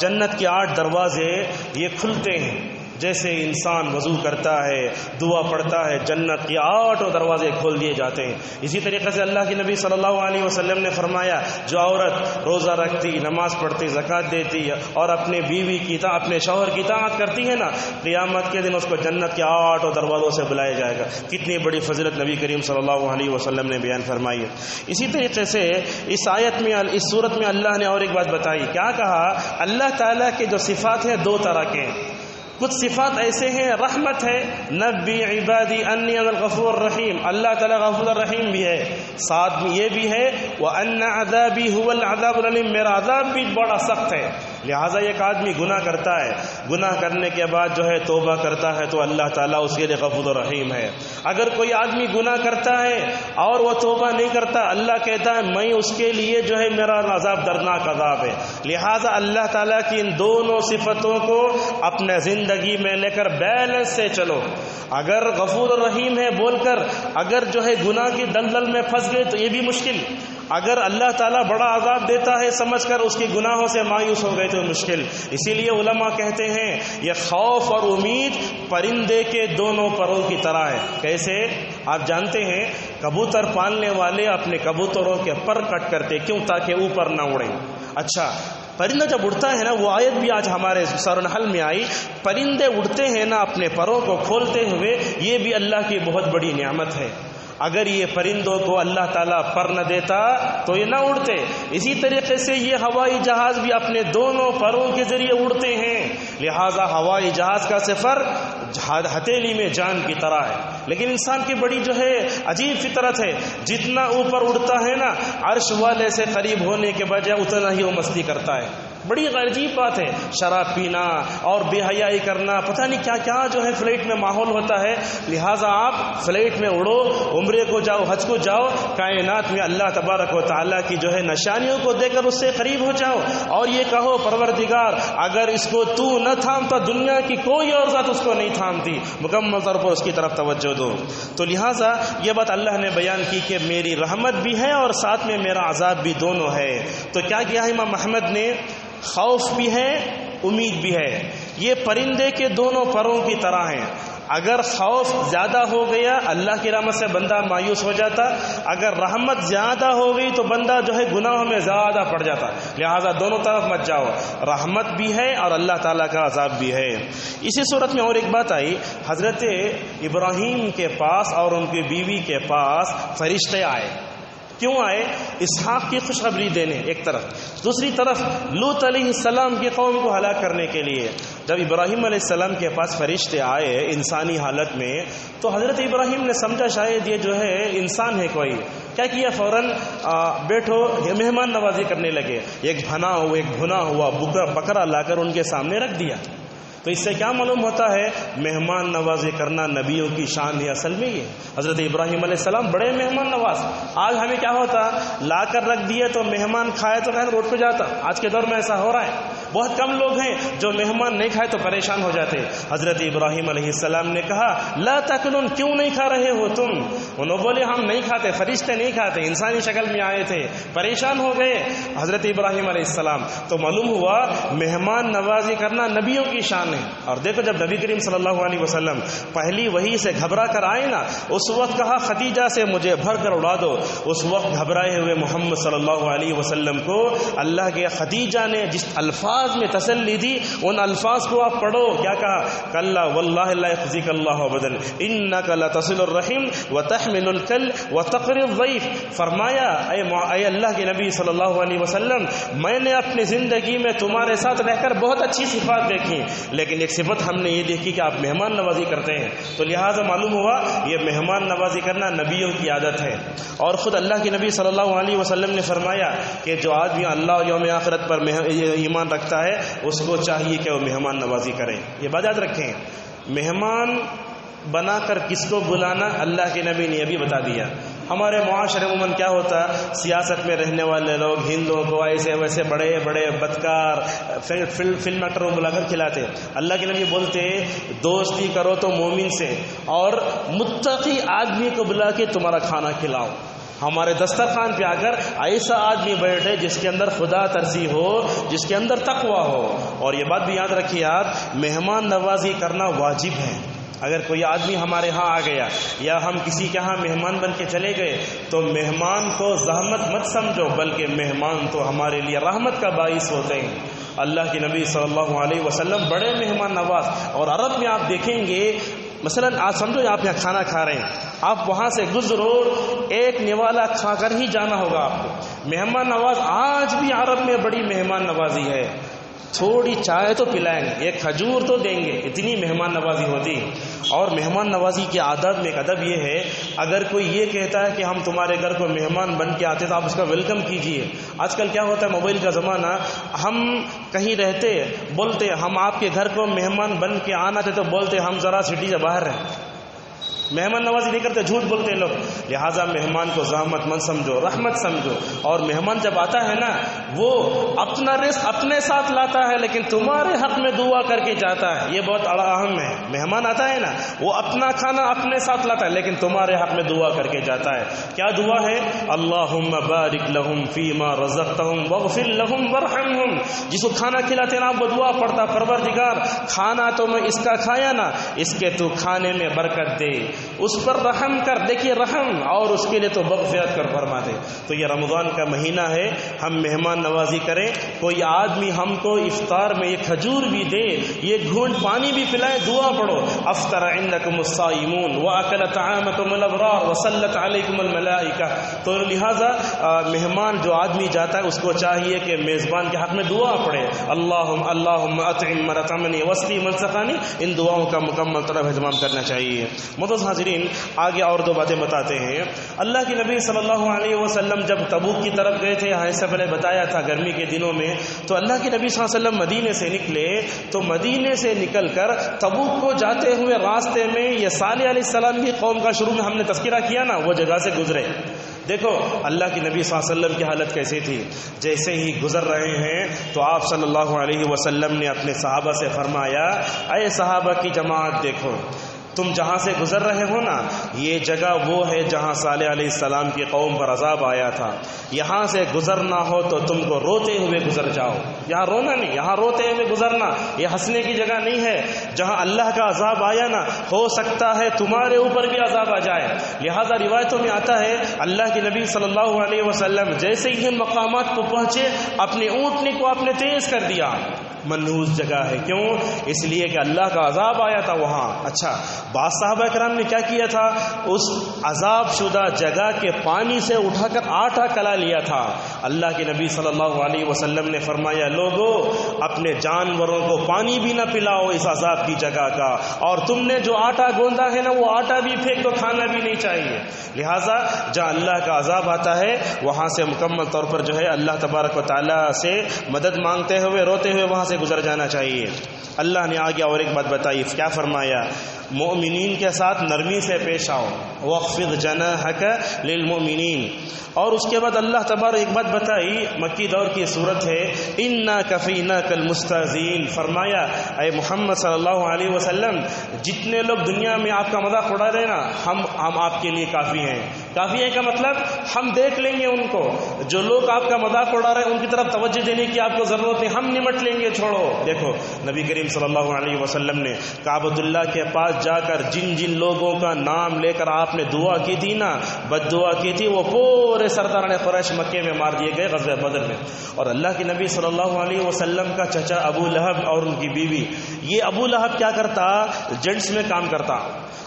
جنت کے 8 دروازے یہ کھلتے ہیں جیسے انسان وضو کرتا ہے، دعا پڑھتا ہے، جنت کے 8 دروازے کھول دیے جاتے ہیں۔ اسی طریقے سے اللہ کے نبی صلی اللہ علیہ وسلم نے فرمایا جو عورت روزہ رکھتی، نماز پڑھتی، زکوٰۃ دیتی اور اپنے بیوی کی اپنے شوہر کی اطاعت کرتی ہے نا، قیامت کے دن اس کو جنت کے 8 دروازوں سے بلایا جائے گا۔ کتنی بڑی فضیلت نبی کریم صلی اللہ علیہ وسلم نے بیان فرمائی ہے۔ اسی طریقے سے اس آیت میں، اس صورت میں اللہ نے اور ایک بات بتائی، کیا کہا؟ اللہ تعالیٰ کے جو صفات ہیں 2 طرح کے ہیں۔ کچھ صفات ایسے ہیں، رحمت ہے، نبی عبادی انی انا الغفور الرحیم، اللہ تعالیٰ غفور الرحیم بھی ہے، ساتھ میں یہ بھی ہے وان عذابی هو العذاب العلیم، میرا عذاب بھی بڑا سخت ہے۔ لہٰذا ایک آدمی گناہ کرتا ہے، گناہ کرنے کے بعد جو ہے توبہ کرتا ہے تو اللہ تعالیٰ اس کے لیے غفور الرحیم ہے۔ اگر کوئی آدمی گناہ کرتا ہے اور وہ توبہ نہیں کرتا، اللہ کہتا ہے میں اس کے لیے جو ہے میرا عذاب دردناک عذاب ہے۔ لہٰذا اللہ تعالیٰ کی ان دونوں صفتوں کو اپنے زندگی میں لے کر بیلنس سے چلو۔ اگر غفور الرحیم ہے بول کر اگر جو ہے گناہ کی دلدل میں پھنس گئے تو یہ بھی مشکل، اگر اللہ تعالیٰ بڑا عذاب دیتا ہے سمجھ کر اس کی گناہوں سے مایوس ہو گئے تو مشکل۔ اسی لیے علماء کہتے ہیں یہ خوف اور امید پرندے کے دونوں پروں کی طرح ہے۔ کیسے؟ آپ جانتے ہیں کبوتر پالنے والے اپنے کبوتروں کے پر کٹ کرتے، کیوں؟ تاکہ اوپر نہ اڑیں۔ اچھا، پرندہ جب اڑتا ہے نا، وہ آیت بھی آج ہمارے سورہ نحل میں آئی، پرندے اڑتے ہیں نا اپنے پروں کو کھولتے ہوئے، یہ بھی اللہ کی بہت بڑی نعمت ہے۔ اگر یہ پرندوں کو اللہ تعالیٰ پر نہ دیتا تو یہ نہ اڑتے۔ اسی طریقے سے یہ ہوائی جہاز بھی اپنے دونوں پروں کے ذریعے اڑتے ہیں، لہٰذا ہوائی جہاز کا سفر ہتھیلی میں جان کی طرح ہے۔ لیکن انسان کی بڑی جو ہے عجیب فطرت ہے، جتنا اوپر اڑتا ہے نا عرش والے سے قریب ہونے کے بجائے اتنا ہی وہ مستی کرتا ہے۔ بڑی عجیب بات ہے، شراب پینا اور بے حیائی کرنا، پتہ نہیں کیا کیا جو ہے فلائٹ میں ماحول ہوتا ہے۔ لہٰذا آپ فلائٹ میں اڑو، عمرے کو جاؤ، حج کو جاؤ، کائنات میں اللہ تبارک و تعالیٰ کی جو ہے نشانیوں کو دے کر اس سے قریب ہو جاؤ، اور یہ کہو پروردگار اگر اس کو تو نہ تھامتا دنیا کی کوئی اور ذات اس کو نہیں تھامتی، مکمل طور پر اس کی طرف توجہ دو۔ تو لہٰذا یہ بات اللہ نے بیان کی کہ میری رحمت بھی ہے اور ساتھ میں میرا عذاب بھی دونوں ہے۔ تو کیا کیا ہے امام احمد نے؟ خوف بھی ہے، امید بھی ہے۔ یہ پرندے کے دونوں پروں کی طرح ہیں۔ اگر خوف زیادہ ہو گیا اللہ کی رحمت سے بندہ مایوس ہو جاتا، اگر رحمت زیادہ ہو گئی تو بندہ جو ہے گناہوں میں زیادہ پڑ جاتا۔ لہٰذا دونوں طرف مت جاؤ، رحمت بھی ہے اور اللہ تعالیٰ کا عذاب بھی ہے۔ اسی صورت میں اور ایک بات آئی، حضرت ابراہیم کے پاس اور ان کی بیوی کے پاس فرشتے آئے۔ کیوں آئے؟ اسحاق کی خوشخبری دینے ایک طرف، دوسری طرف لوط علیہ السلام کی قوم کو ہلاک کرنے کے لیے۔ جب ابراہیم علیہ السلام کے پاس فرشتے آئے انسانی حالت میں تو حضرت ابراہیم نے سمجھا شاید یہ جو ہے انسان ہے کوئی، کیا کیا فوراً بیٹھو مہمان نوازی کرنے لگے۔ ایک بھنا ہوا بکرا لا کر ان کے سامنے رکھ دیا۔ تو اس سے کیا معلوم ہوتا ہے؟ مہمان نوازی کرنا نبیوں کی شان ہے۔ اصل میں یہ حضرت ابراہیم علیہ السلام بڑے مہمان نواز۔ آج ہمیں کیا ہوتا، لا کر رکھ دیے تو مہمان کھائے تو خیر روڈ پہ جاتا۔ آج کے دور میں ایسا ہو رہا ہے، بہت کم لوگ ہیں جو مہمان نہیں کھائے تو پریشان ہو جاتے۔ حضرت ابراہیم علیہ السلام نے کہا لا تاکلون، کیوں نہیں کھا رہے ہو تم؟ انہوں بولے ہم نہیں کھاتے، فرشتے نہیں کھاتے، انسانی شکل میں آئے تھے، پریشان ہو گئے حضرت ابراہیم علیہ السلام۔ تو معلوم ہوا مہمان نوازی کرنا نبیوں کی شان ہے۔ اور دیکھو جب نبی کریم صلی اللہ علیہ وسلم پہلی وحی سے گھبرا کر آئے نا، اس وقت کہا خدیجہ سے مجھے بھر کر اڑا دو۔ اس وقت گھبرائے ہوئے محمد صلی اللہ علیہ وسلم کو اللہ کے خدیجہ نے جس الفاظ میں تسلی دی ان الفاظ کو آپ پڑھو۔ کیا کہا؟ کلا واللہ لا یخزیک اللہ ابدا انک لتصل الرحم وتحمل الکل وتقری الضیف۔ فرمایا اے اللہ کے نبی صلی اللہ علیہ وسلم، میں نے اپنی زندگی میں تمہارے ساتھ رہ کر بہت اچھی صفات دیکھی، لیکن ایک صفت ہم نے یہ دیکھی کہ آپ مہمان نوازی کرتے ہیں۔ تو لہٰذا معلوم ہوا یہ مہمان نوازی کرنا نبیوں کی عادت ہے۔ اور خود اللہ کے نبی صلی اللہ علیہ وسلم نے فرمایا کہ جو آدمی اللہ اور یوم آخرت پر ایمان رکھتا ہے اس کو چاہیے کہ وہ مہمان نوازی کرے۔ یہ بات یاد رکھیں، مہمان بنا کر کس کو بلانا اللہ کے نبی نے یہ بھی بتا دیا۔ ہمارے معاشرے عموماً کیا ہوتا، سیاست میں رہنے والے لوگ ہندوؤں کو ایسے ویسے بڑے بڑے بدکار فلم ایکٹروں بلا کر کھلاتے۔ اللہ کے نبی بولتے دوستی کرو تو مومن سے، اور متقی آدمی کو بلا کے تمہارا کھانا کھلاؤ۔ ہمارے دسترخوان پہ آ کر ایسا آدمی بیٹھے جس کے اندر خدا ترسی ہو، جس کے اندر تقوی ہو. اور یہ بات بھی یاد رکھیے آپ، مہمان نوازی کرنا واجب ہے. اگر کوئی آدمی ہمارے ہاں آ گیا یا ہم کسی کے ہاں مہمان بن کے چلے گئے تو مہمان کو زحمت مت سمجھو، بلکہ مہمان تو ہمارے لیے رحمت کا باعث ہوتے ہیں. اللہ کے نبی صلی اللہ علیہ وسلم بڑے مہمان نواز. اور عرب میں آپ دیکھیں گے، مثلا آپ سمجھو آپ یہاں کھانا کھا رہے ہیں، آپ وہاں سے گزرو، ایک نوالا کھا کر ہی جانا ہوگا آپ کو. مہمان نواز آج بھی عرب میں بڑی مہمان نوازی ہے. تھوڑی چائے تو پلائیں گے، ایک کھجور تو دیں گے، اتنی مہمان نوازی ہوتی ہے. اور مہمان نوازی کے آداب میں ایک ادب یہ ہے، اگر کوئی یہ کہتا ہے کہ ہم تمہارے گھر کو مہمان بن کے آتے تو آپ اس کا ویلکم کیجئے. آج کل کیا ہوتا ہے، موبائل کا زمانہ، ہم کہیں رہتے بولتے ہم آپ کے گھر کو مہمان بن کے آنا تھے تو بولتے ہم ذرا سٹی سے باہر رہیں. مہمان نوازی نہیں کرتے، جھوٹ بولتے لوگ. لہٰذا مہمان کو زحمت مت سمجھو، رحمت سمجھو. اور مہمان جب آتا ہے نا، وہ اپنا رزق اپنے ساتھ لاتا ہے لیکن تمہارے حق میں دعا کر کے جاتا ہے. یہ بہت اہم ہے. مہمان آتا ہے نا، وہ اپنا کھانا اپنے ساتھ لاتا ہے لیکن تمہارے حق میں دعا کر کے جاتا ہے. کیا دعا ہے؟ اللہم بارک لہم فیما رزقتہم واغفر لہم وارحمہم. جس کو کھانا کھلاتے نا وہ دعا پڑھتا، پروردگار کھانا تو میں اس کا کھایا نا، اس کے تو کھانے میں برکت دے، اس پر رحم کر. دیکھیے رحم، اور اس کے لیے تو مغفرت کر فرما دے. تو یہ رمضان کا مہینہ ہے، ہم مہمان نوازی کریں. کوئی آدمی ہم کو افطار میں یہ کھجور بھی دے، یہ گھونٹ پانی بھی پلائے، دعا پڑھو. افطر عندکم الصائمون واکل طعامکم الابرار وصلت علیکم الملائکہ. تو لہٰذا مہمان جو آدمی جاتا ہے اس کو چاہیے کہ میزبان کے حق میں دعا پڑھے. اللہم اطعم من اطعمنی واسقی من سقانی. ان دعاؤں کا مکمل طرح اہتمام کرنا چاہیے. حاضرین، آگے اور دو باتیں بتاتے ہیں. اللہ کے نبی صلی اللہ علیہ وسلم جب تبوک کی طرف گئے تھے، اس سے پہلے بتایا تھا گرمی کے دنوں میں، تو اللہ کے نبی صلی اللہ علیہ وسلم مدینے سے نکلے. تو مدینے سے نکل کر تبوک کو جاتے ہوئے راستے میں یہ صالح علیہ السلام کی قوم کا شروع میں ہم نے تذکرہ کیا نا، وہ جگہ سے گزرے. دیکھو اللہ کے نبی صلی اللہ علیہ وسلم کی حالت کیسی تھی. جیسے ہی گزر رہے ہیں تو آپ صلی اللہ علیہ وسلم نے اپنے صحابہ سے فرمایا، اے صحابہ کی جماعت، دیکھو تم جہاں سے گزر رہے ہو نا، یہ جگہ وہ ہے جہاں صالح علیہ السلام کی قوم پر عذاب آیا تھا. یہاں سے گزرنا ہو تو تم کو روتے ہوئے گزر جاؤ. یہاں رونا نہیں، یہاں روتے ہوئے گزرنا. یہ ہنسنے کی جگہ نہیں ہے. جہاں اللہ کا عذاب آیا نا، ہو سکتا ہے تمہارے اوپر بھی عذاب آ جائے. لہذا روایتوں میں آتا ہے اللہ کے نبی صلی اللہ علیہ وسلم جیسے ہی مقامات کو پہنچے، اپنے اونٹنی کو آپ نے تیز کر دیا. منحوس جگہ ہے، کیوں؟ اس لیے کہ اللہ کا عذاب آیا تھا وہاں. اچھا، بعض صحابہ کرام نے کیا کیا تھا؟ اس عذاب شدہ جگہ کے پانی سے اٹھا کر آٹا کلا لیا تھا. اللہ کے نبی صلی اللہ علیہ وسلم نے فرمایا، لوگو اپنے جانوروں کو پانی بھی نہ پلاؤ اس عذاب کی جگہ کا، اور تم نے جو آٹا گوندا ہے نا، وہ آٹا بھی پھینک دو، کھانا بھی نہیں چاہیے. لہٰذا جہاں اللہ کا عذاب آتا ہے وہاں سے مکمل طور پر جو ہے اللہ تبارک و تعالیٰ سے مدد مانگتے ہوئے، روتے ہوئے وہاں سے گزر جانا چاہیے. اللہ نے آگے اور ایک بات بتائی، کیا فرمایا؟ مومنین کے ساتھ نرمی سے پیش آؤ. وَاخْفِضْ جَنَاحَكَ لِلْمُؤْمِنِينَ. اور اس کے بعد اللہ تبارک ایک بات بتائی، مکی دور کی صورت ہے، اِنَّا كَفَيْنَاكَ الْمُسْتَهْزِئِينَ. فرمایا اے محمد صلی اللہ علیہ وسلم، جتنے لوگ دنیا میں آپ کا مذاق اڑا رہے نا، ہم آپ کے لیے کافی ہیں. کافی ہے کا مطلب ہم دیکھ لیں گے ان کو. جو لوگ آپ کا مذاق اڑا رہے ہیں ان کی طرف توجہ دینے کی آپ کو ضرورت نہیں، ہم نمٹ لیں گے، چھوڑو. دیکھو نبی کریم صلی اللہ علیہ وسلم نے کعبۃ اللہ کے پاس جا کر جن جن لوگوں کا نام لے کر آپ نے دعا کی تھی نا، بد دعا کی تھی، وہ پورے سرداران قریش مکے میں مار دیے گئے غزوہ بدر میں. اور اللہ کے نبی صلی اللہ علیہ وسلم کا چچا ابو لہب اور ان کی بیوی، یہ ابو لہب کیا کرتا؟ جینٹس میں کام کرتا،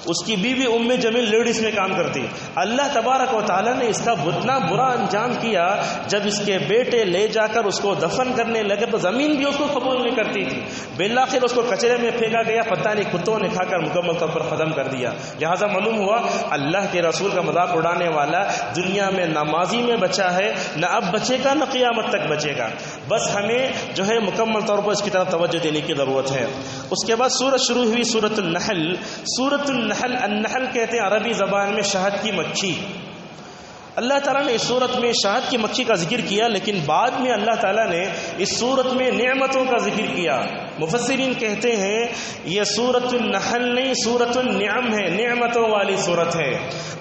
اس کی بیوی ام جمیل لیڈیز میں کام کرتی. اللہ تبارک و تعالیٰ نے اس کا اتنا برا انجام کیا، جب اس کے بیٹے لے جا کر اس کو دفن کرنے لگے تو زمین بھی اس کو قبول نہیں کرتی تھی. بالآخر اس کو کچرے میں پھینکا گیا، پتہ نہیں کتوں نے کھا کر مکمل طور پر ختم کر دیا. لہٰذا معلوم ہوا اللہ کے رسول کا مذاق اڑانے والا دنیا میں نہ ماضی میں بچا ہے، نہ اب بچے گا، نہ قیامت تک بچے گا. بس ہمیں جو ہے مکمل طور پر اس کی طرف توجہ دینے کی ضرورت ہے. اس کے بعد سورت شروع ہوئی سورت النحل. سورت النحل، النحل کہتے ہیں عربی زبان میں شہد کی مکھی. اللہ تعالیٰ نے اس صورت میں شہد کی مکھی کا ذکر کیا، لیکن بعد میں اللہ تعالیٰ نے اس صورت میں نعمتوں کا ذکر کیا۔ مفسرین کہتے ہیں یہ سورۃ النحل نہیں، سورۃ النعم ہے، نعمتوں والی صورت ہے۔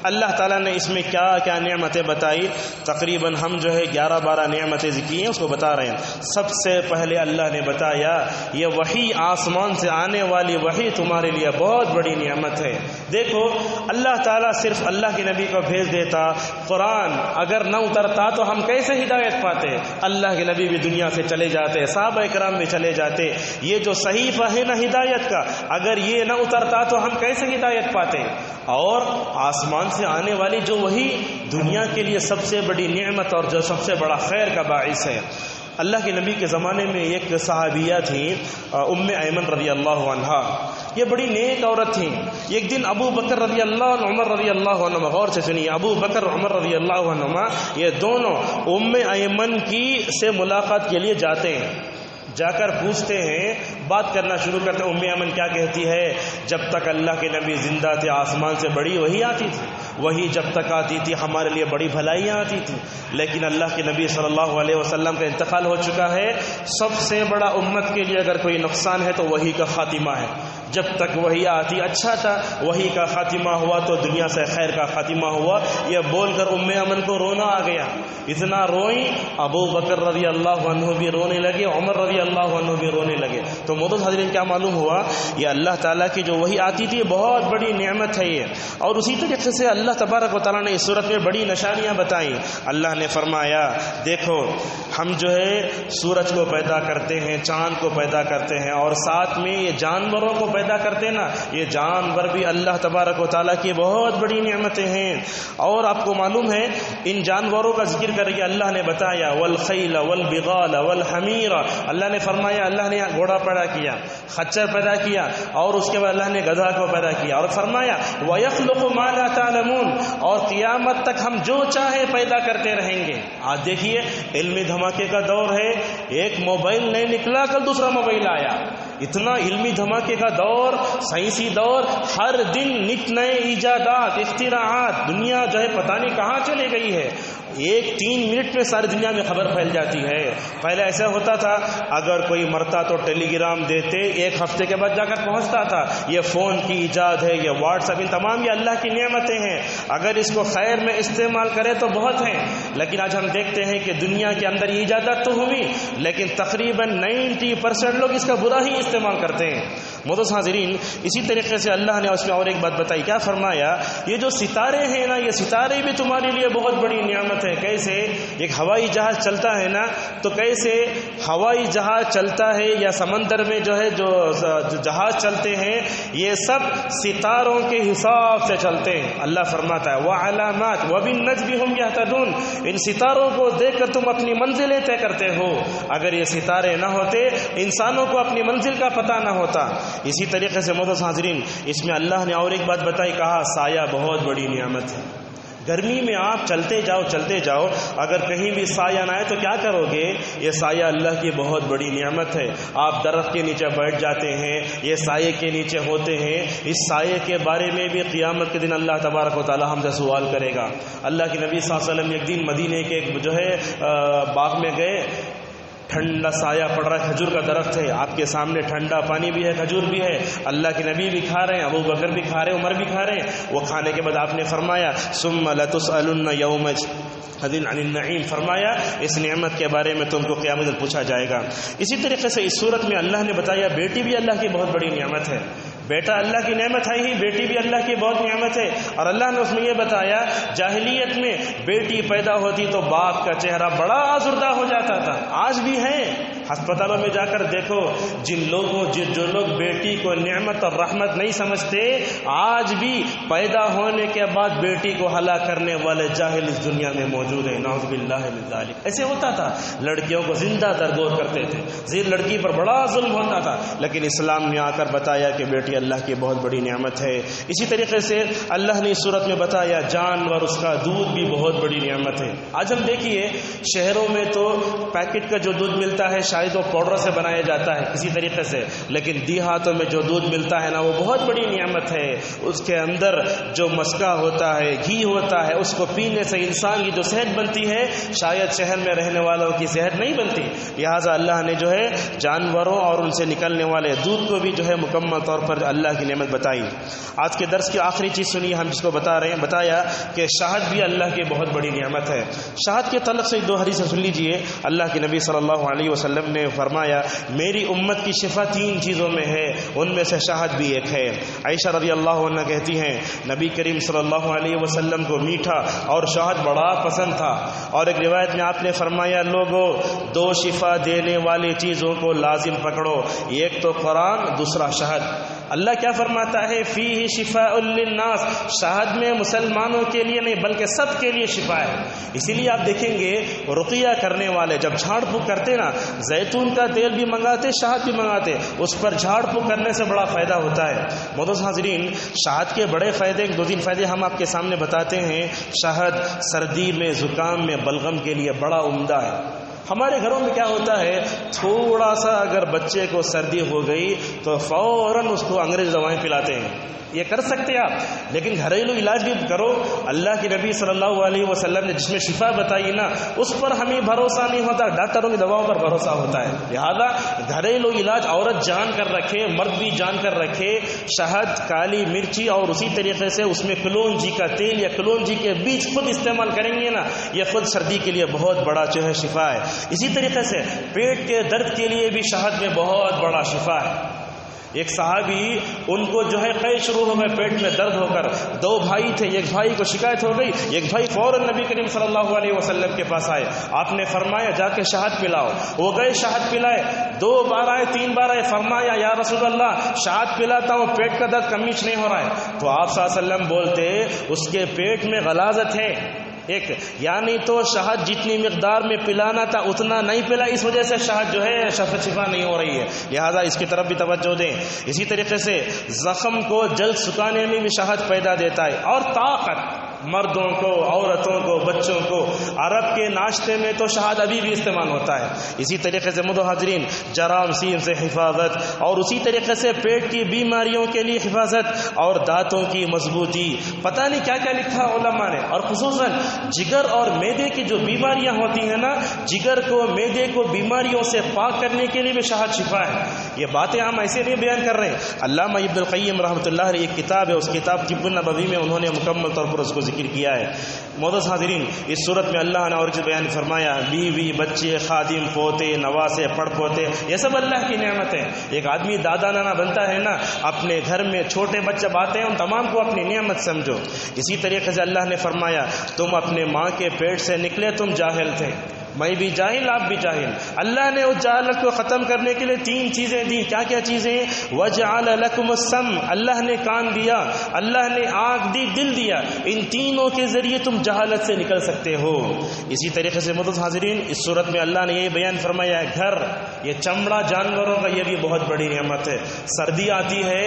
اللہ تعالیٰ نے اس میں کیا کیا نعمتیں بتائی، تقریباً ہم 11-12 نعمتیں ذکری ہیں اس کو بتا رہے ہیں۔ سب سے پہلے اللہ نے بتایا یہ وحی، آسمان سے آنے والی وحی تمہارے لیے بہت بڑی نعمت ہے۔ دیکھو اللہ تعالیٰ صرف اللہ کے نبی کو بھیج دیتا، قرآن اگر نہ اترتا تو ہم کیسے ہدایت پاتے؟ اللہ کے نبی بھی دنیا سے چلے جاتے، صحابہ کرام بھی چلے جاتے، یہ جو صحیفہ ہے نا ہدایت کا، اگر یہ نہ اترتا تو ہم کیسے ہدایت پاتے؟ اور آسمان سے آنے والی جو وہی دنیا کے لیے سب سے بڑی نعمت اور جو سب سے بڑا خیر کا باعث ہے۔ اللہ کے نبی کے زمانے میں ایک صحابیہ تھیں ام ایمن رضی اللہ عنہا، یہ بڑی نیک عورت تھیں۔ ایک دن ابو بکر رضی اللہ عنہ، عمر رضی اللہ عنہ، غور سے سنیے، ابو بکر عمر رضی اللہ عنہ یہ دونوں ام ایمن کی سے ملاقات کے لیے جاتے ہیں۔ جا کر پوچھتے ہیں، بات کرنا شروع کرتے ہیں۔ ام ایمن کیا کہتی ہے؟ جب تک اللہ کے نبی زندہ تھے آسمان سے بڑی وہی آتی تھی، وہی جب تک آتی تھی ہمارے لیے بڑی بھلائیاں آتی تھی، لیکن اللہ کے نبی صلی اللہ علیہ وسلم کا انتقال ہو چکا ہے۔ سب سے بڑا امت کے لیے اگر کوئی نقصان ہے تو وہی کا خاتمہ ہے۔ جب تک وہی آتی اچھا تھا، وہی کا خاتمہ ہوا تو دنیا سے خیر کا خاتمہ ہوا۔ یہ بول کر ام ایمن کو رونا آ گیا، اتنا روئی ابو بکر رضی اللہ عنہ بھی رونے لگے، عمر رضی اللہ عنہ بھی رونے لگے۔ تو معزز حاضرین کیا معلوم ہوا؟ یہ اللہ تعالیٰ کی جو وہی آتی تھی بہت بڑی نعمت ہے یہ۔ اور اسی طریقے سے اللہ تبارک و تعالیٰ نے اس صورت میں بڑی نشانیاں بتائیں۔ اللہ نے فرمایا دیکھو ہم سورج کو پیدا کرتے ہیں، چاند کو پیدا کرتے ہیں، اور ساتھ میں یہ جانوروں کو پیدا کرتے ہیں نا، یہ جانور بھی اللہ تبارک و تعالیٰ کی بہت بڑی نعمتیں ہیں۔ اور آپ کو معلوم ہے ان جانوروں کا ذکر کر کے اللہ نے بتایا والخیل والبغال والحمیر، اللہ نے فرمایا اللہ نے گھوڑا پیدا کیا، خچر پیدا کیا، اور اس کے بعد اللہ نے گدھا کو پیدا کیا، اور فرمایا وَيَخْلُقُ مَا لَا تَعْلَمُونَ، اور قیامت تک ہم جو چاہے پیدا کرتے رہیں گے۔ آج دیکھیے علمی دھماکے کا دور ہے، ایک موبائل نہیں نکلا کل دوسرا موبائل آیا، اتنا علمی دھماکے کا دور، سائنسی دور، ہر دن نت نئے ایجادات، اختراعات، دنیا پتہ نہیں کہاں چلے گئی ہے۔ 3 منٹ میں ساری دنیا میں خبر پھیل جاتی ہے۔ پہلے ایسا ہوتا تھا اگر کوئی مرتا تو ٹیلی گرام دیتے، 1 ہفتے کے بعد جا کر پہنچتا تھا۔ یہ فون کی ایجاد ہے، یہ واٹس ایپ، ان تمام یہ اللہ کی نعمتیں ہیں، اگر اس کو خیر میں استعمال کرے تو بہت ہیں۔ لیکن آج ہم دیکھتے ہیں کہ دنیا کے اندر ایجادات تو ہوئی، لیکن تقریباً 90% لوگ اس کا برا ہی استعمال کرتے ہیں۔ معزز حاضرین، اسی طریقے سے اللہ نے اس میں اور ایک بات بتائی، کیا فرمایا؟ یہ جو ستارے ہیں نا، یہ ستارے بھی تمہارے لیے بہت بڑی نعمت ہے۔ کیسے؟ ایک ہوائی جہاز چلتا ہے نا، تو کیسے ہوائی جہاز چلتا ہے یا سمندر میں جو جہاز چلتے ہیں، یہ سب ستاروں کے حساب سے چلتے ہیں۔ اللہ فرماتا ہے وَعَلَامَاتٍ وَبِالنَّجْمِ هُمْ يَهْتَدُونَ، ان ستاروں کو دیکھ کر تم اپنی منزلیں طے کرتے ہو۔ اگر یہ ستارے نہ ہوتے انسانوں کو اپنی منزل کا پتہ نہ ہوتا۔ اسی طریقے سے معزز حاضرین، اس میں اللہ نے اور ایک بات بتائی، کہا سایہ بہت بڑی نعمت ہے۔ گرمی میں آپ چلتے جاؤ، اگر کہیں بھی سایہ نہ آئے تو کیا کرو گے؟ یہ سایہ اللہ کی بہت بڑی نعمت ہے۔ آپ درخت کے نیچے بیٹھ جاتے ہیں، یہ سائے کے نیچے ہوتے ہیں، اس سائے کے بارے میں بھی قیامت کے دن اللہ تبارک و تعالی ہم سے سوال کرے گا۔ اللہ کے نبی صلی اللہ علیہ وسلم ایک دن مدینے کے باغ میں گئے، ٹھنڈا سایہ پڑ رہا ہے، کھجور کا درخت ہے، آپ کے سامنے ٹھنڈا پانی بھی ہے، کھجور بھی ہے، اللہ کے نبی بھی کھا رہے ہیں، ابو بکر بھی کھا رہے ہیں، عمر بھی کھا رہے ہیں۔ وہ کھانے کے بعد آپ نے فرمایا ثم لتسألن یومئذ عن النعیم، فرمایا اس نعمت کے بارے میں تم کو قیامت میں پوچھا جائے گا۔ اسی طریقے سے اس صورت میں اللہ نے بتایا بیٹی بھی اللہ کی بہت بڑی نعمت ہے۔ بیٹا اللہ کی نعمت ہے ہی، بیٹی بھی اللہ کی بہت نعمت ہے۔ اور اللہ نے اس میں یہ بتایا جاہلیت میں بیٹی پیدا ہوتی تو باپ کا چہرہ بڑا آزردہ ہو جاتا تھا، آج بھی ہے۔ ہسپتالوں میں جا کر دیکھو، جو لوگ بیٹی کو نعمت اور رحمت نہیں سمجھتے، آج بھی پیدا ہونے کے بعد بیٹی کو ہلاک کرنے والے جاہل اس دنیا میں موجود ہیں، نعوذ باللہ من ذالک۔ ایسے ہوتا تھا، لڑکیوں کو زندہ درگور کرتے تھے، لڑکی پر بڑا ظلم ہوتا تھا، لیکن اسلام نے آ کر بتایا کہ بیٹی اللہ کی بہت بڑی نعمت ہے۔ اسی طریقے سے اللہ نے اس صورت میں بتایا جانور، اس کا دودھ بھی بہت بڑی نعمت ہے۔ آج ہم دیکھیے شہروں میں تو پیکٹ کا جو دودھ ملتا ہے شاید وہ پاؤڈر سے بنایا جاتا ہے کسی طریقے سے، لیکن دیہاتوں میں جو دودھ ملتا ہے نا وہ بہت بڑی نعمت ہے. اس کے اندر جو مسکا ہوتا ہے، گھی ہوتا ہے، اس کو پینے سے انسان کی جو صحت بنتی ہے شاید شہر میں رہنے والوں کی صحت نہیں بنتی. لہٰذا اللہ نے جو ہے جانوروں اور ان سے نکلنے والے دودھ کو بھی جو ہے مکمل طور پر اللہ کی نعمت بتائی. آج کے درس کی آخری چیز سنیے، ہم جس کو بتایا کہ شہد بھی اللہ کی بہت بڑی نعمت ہے. شہد کے تعلق سے دو حدیثیں سن لیجئے. اللہ کے نبی صلی اللہ علیہ وسلم نے فرمایا میری امت کی شفا 3 چیزوں میں ہے، ان میں سے شہد بھی ایک ہے. عائشہ رضی اللہ عنہ کہتی ہیں نبی کریم صلی اللہ علیہ وسلم کو میٹھا اور شہد بڑا پسند تھا. اور ایک روایت میں آپ نے فرمایا لوگوں 2 شفا دینے والی چیزوں کو لازم پکڑو، ایک تو قرآن، دوسرا شہد. اللہ کیا فرماتا ہے فیہ شفاء للناس، شہد میں مسلمانوں کے لیے نہیں بلکہ سب کے لیے شفا ہے. اسی لیے آپ دیکھیں گے رقیہ کرنے والے جب جھاڑ پھونک کرتے نا زیتون کا تیل بھی منگاتے، شہد بھی منگاتے، اس پر جھاڑ پھونک کرنے سے بڑا فائدہ ہوتا ہے. معزز حاضرین، شہد کے بڑے فائدے 2-3 فائدے ہم آپ کے سامنے بتاتے ہیں. شہد سردی میں، زکام میں، بلغم کے لیے بڑا عمدہ ہے. ہمارے گھروں میں کیا ہوتا ہے تھوڑا سا اگر بچے کو سردی ہو گئی تو فوراً اس کو انگریز دوائیں پلاتے ہیں. یہ کر سکتے آپ، لیکن گھریلو علاج بھی کرو. اللہ کے نبی صلی اللہ علیہ وسلم نے جس میں شفا بتائی نا اس پر ہمیں بھروسہ نہیں ہوتا، ڈاکٹروں کی دواؤں پر بھروسہ ہوتا ہے. لہذا گھریلو علاج عورت جان کر رکھے، مرد بھی جان کر رکھے. شہد، کالی مرچی اور اسی طریقے سے اس میں کلونجی کا تیل یا کلونجی کے بیج خود استعمال کریں گے نا یہ خود سردی کے لیے بہت بڑا جو ہے شفا ہے. اسی طریقے سے پیٹ کے درد کے لیے بھی شہد میں بہت بڑا شفا ہے. ایک صحابی ان کو جو ہے قے شروع ہو گئے، پیٹ میں درد ہو کر. 2 بھائی تھے، ایک بھائی کو شکایت ہو گئی، ایک بھائی فوراً نبی کریم صلی اللہ علیہ وسلم کے پاس آئے. آپ نے فرمایا جا کے شہد پلاؤ. وہ گئے شہد پلائے. 2 بار آئے، 3 بار آئے. فرمایا یا رسول اللہ شہد پلاتا ہوں پیٹ کا درد کمیش نہیں ہو رہا ہے. تو آپ صلی اللہ علیہ وسلم بولتے اس کے پیٹ میں غلاظت ہے. ایک یعنی تو شہد جتنی مقدار میں پلانا تھا اتنا نہیں پلا، اس وجہ سے شہد جو ہے شفا نہیں ہو رہی ہے. لہذا اس کی طرف بھی توجہ دیں. اسی طریقے سے زخم کو جلد سکانے میں بھی شہد پیدا دیتا ہے. اور طاقت مردوں کو، عورتوں کو، بچوں کو. عرب کے ناشتے میں تو شہد ابھی بھی استعمال ہوتا ہے. اسی طریقے سے حاضرین جراثیم سے حفاظت، اور اسی طریقے سے پیٹ کی بیماریوں کے لیے حفاظت اور دانتوں کی مضبوطی. پتہ نہیں کیا کیا لکھا علماء نے. اور خصوصاً جگر اور معدے کی جو بیماریاں ہوتی ہیں نا، جگر کو، معدے کو بیماریوں سے پاک کرنے کے لیے بھی شہد شفا ہے. یہ باتیں ہم ایسے نہیں بیان کر رہے ہیں. علامہ ابن القیم رحمۃ اللہ علیہ ایک کتاب ہے، اس کتاب طب النبوی میں انہوں نے مکمل طور پر اس کو ذکر کیا ہے. معزز حاضرین، اس صورت میں اللہ نے اور جو بیان فرمایا بیوی، بچے، خادم، پوتے، نواسے، پڑ پوتے، یہ سب اللہ کی نعمت ہے. ایک آدمی دادا نانا بنتا ہے نا، اپنے گھر میں چھوٹے بچے آتے ہیں ان تمام کو اپنی نعمت سمجھو. اسی طریقے سے اللہ نے فرمایا تم اپنے ماں کے پیٹ سے نکلے تم جاہل تھے، میں بھی جاہل، آپ بھی جاہل. اللہ نے اس جہالت کو ختم کرنے کے لیے 3 چیزیں دی. کیا کیا چیزیں؟ وَجَعَلَ لَكُمُ السَّمْعَ، اللہ نے کان دیا، اللہ نے آنکھ دی، دل دیا. ان تینوں کے ذریعے تم جہالت سے نکل سکتے ہو. اسی طریقے سے معزز حاضرین اس صورت میں اللہ نے یہ بیان فرمایا ہے گھر، یہ چمڑا جانوروں کا یہ بھی بہت بڑی نعمت ہے. سردی آتی ہے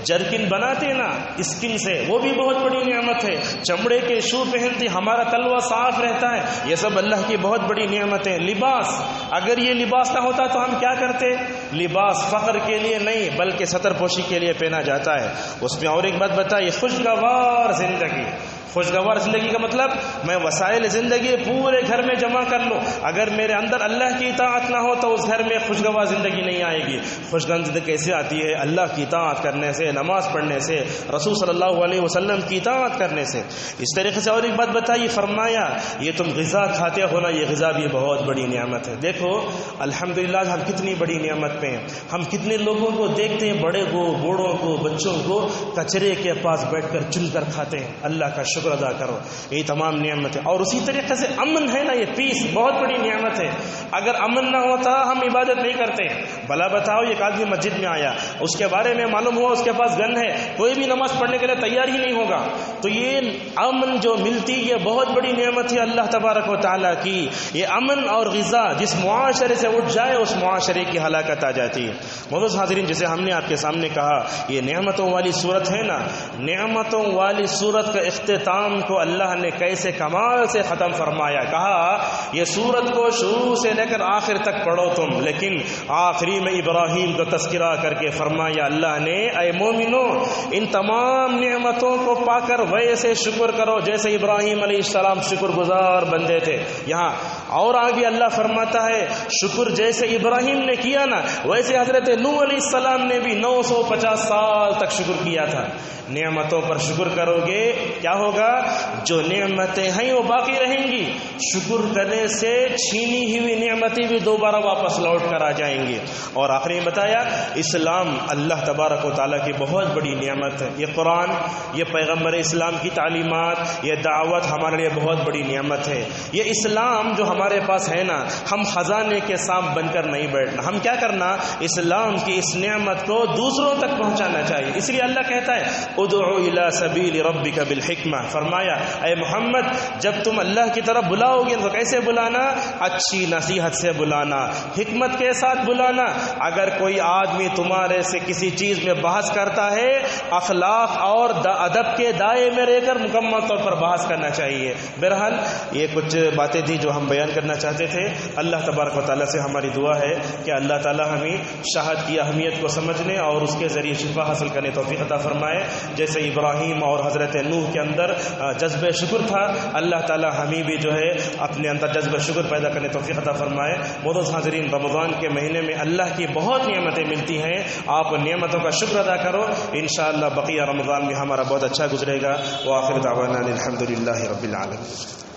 جرکن بناتے نا اسکن سے، وہ بھی بہت بڑی نعمت ہے. چمڑے کے شو پہنتے، ہمارا تلوا صاف رہتا ہے، یہ سب اللہ کی بہت بڑی نعمتیں. لباس، اگر یہ لباس نہ ہوتا تو ہم کیا کرتے؟ لباس فخر کے لیے نہیں بلکہ ستر پوشی کے لیے پہنا جاتا ہے. اس میں اور ایک بات بتائی، خوشگوار زندگی. خوشگوار زندگی کا مطلب میں وسائل زندگی پورے گھر میں جمع کر لوں، اگر میرے اندر اللہ کی اطاعت نہ ہو تو اس گھر میں خوشگوار زندگی نہیں آئے گی. خوشگوار زندگی کیسے آتی ہے؟ اللہ کی اطاعت کرنے سے، نماز پڑھنے سے، رسول صلی اللہ علیہ وسلم کی اطاعت کرنے سے. اس طریقے سے اور ایک بات بتائی، فرمایا یہ تم غذا کھاتے ہو نا، یہ غذا بھی بہت بڑی نعمت ہے. دیکھو الحمدللہ ہم کتنی بڑی نعمت پہ ہیں. ہم کتنے لوگوں کو دیکھتے ہیں، بڑے کو، بوڑھوں کو، بچوں کو کچرے کے پاس بیٹھ کر چن کر کھاتے ہیں. اللہ کا شکر ادا کرو، یہ تمام نعمت ہے. اور اسی طریقے سے امن ہے نا، یہ پیس بہت بڑی نعمت ہے. اگر امن نہ ہوتا ہم عبادت نہیں کرتے. بھلا بتاؤ ایک آدمی مسجد میں آیا، اس کے بارے میں معلوم ہوا اس کے پاس گن ہے، کوئی بھی نماز پڑھنے کے لیے تیار ہی نہیں ہوگا. تو یہ امن جو ملتی یہ بہت بڑی نعمت ہے اللہ تبارک و تعالیٰ کی. یہ امن اور غذا جس معاشرے سے اٹھ جائے اس معاشرے کی ہلاکت آ جاتی ہے. معزز حاضرین، جسے ہم نے آپ کے سامنے کہا یہ نعمتوں والی صورت ہے نا، نعمتوں والی صورت کا اختتام کو اللہ نے کیسے کمال سے ختم فرمایا. کہا یہ صورت کو شروع سے لے کر آخر تک پڑھو تم، لیکن آخری میں ابراہیم کا تذکرہ کر کے فرمایا اللہ نے اے مومنو ان تمام نعمتوں کو پا کر ویسے شکر کرو جیسے ابراہیم علیہ السلام شکر گزار بندے تھے. یہاں اور آگے اللہ فرماتا ہے شکر جیسے ابراہیم نے کیا نا ویسے حضرت نوح علیہ السلام نے بھی 950 سال تک شکر کیا تھا. نعمتوں پر شکر کرو گے کیا ہوگا؟ جو نعمتیں ہیں وہ باقی رہیں گی. شکر کرنے سے چھینی ہوئی نعمتیں بھی دوبارہ واپس لوٹ کر آ جائیں گی. اور آخری میں بتایا اسلام اللہ تبارک و تعالیٰ کی بہت بڑی نعمت ہے. یہ قرآن، یہ پیغمبر اسلام کی تعلیمات، یہ دعوت ہمارے لیے بہت بڑی نعمت ہے. یہ اسلام جو ہمارے پاس ہے نا، ہم خزانے کے سام بن کر نہیں بیٹھنا. ہم کیا کرنا؟ اسلام کی اس نعمت کو دوسروں تک پہنچانا چاہیے. اس لیے اللہ کہتا ہے ادعو الی سبیل ربک بالحکمہ. فرمایا اے محمد جب تم اللہ کی طرف بلاؤ گے تو کیسے بلانا؟ اچھی نصیحت سے بلانا، حکمت کے ساتھ بلانا. اگر کوئی آدمی تمہارے سے کسی چیز میں بحث کرتا ہے اخلاق اور ادب کے دائرے میں رہ کر مکمل طور پر بحث کرنا چاہیے. بہرحال یہ کچھ باتیں تھیں جو ہم بیان کرنا چاہتے تھے. اللہ تبارک و تعالیٰ سے ہماری دعا ہے کہ اللہ تعالیٰ ہمیں شہد کی اہمیت کو سمجھنے اور اس کے ذریعے شفا حاصل کرنے توفیق عطا فرمائے. جیسے ابراہیم اور حضرت نوح کے اندر جذب شکر تھا، اللہ تعالیٰ ہمیں بھی جو ہے اپنے اندر جذب شکر پیدا کرنے توفیق عطا فرمائے. معزز حاضرین، رمضان کے مہینے میں اللہ کی بہت نعمتیں ملتی ہیں. آپ نعمتوں کا شکر ادا کرو، انشاءاللہ بقیہ رمضان میں ہمارا بہت اچھا گزرے گا. وآخر دعوانا الحمدللہ رب العالمین.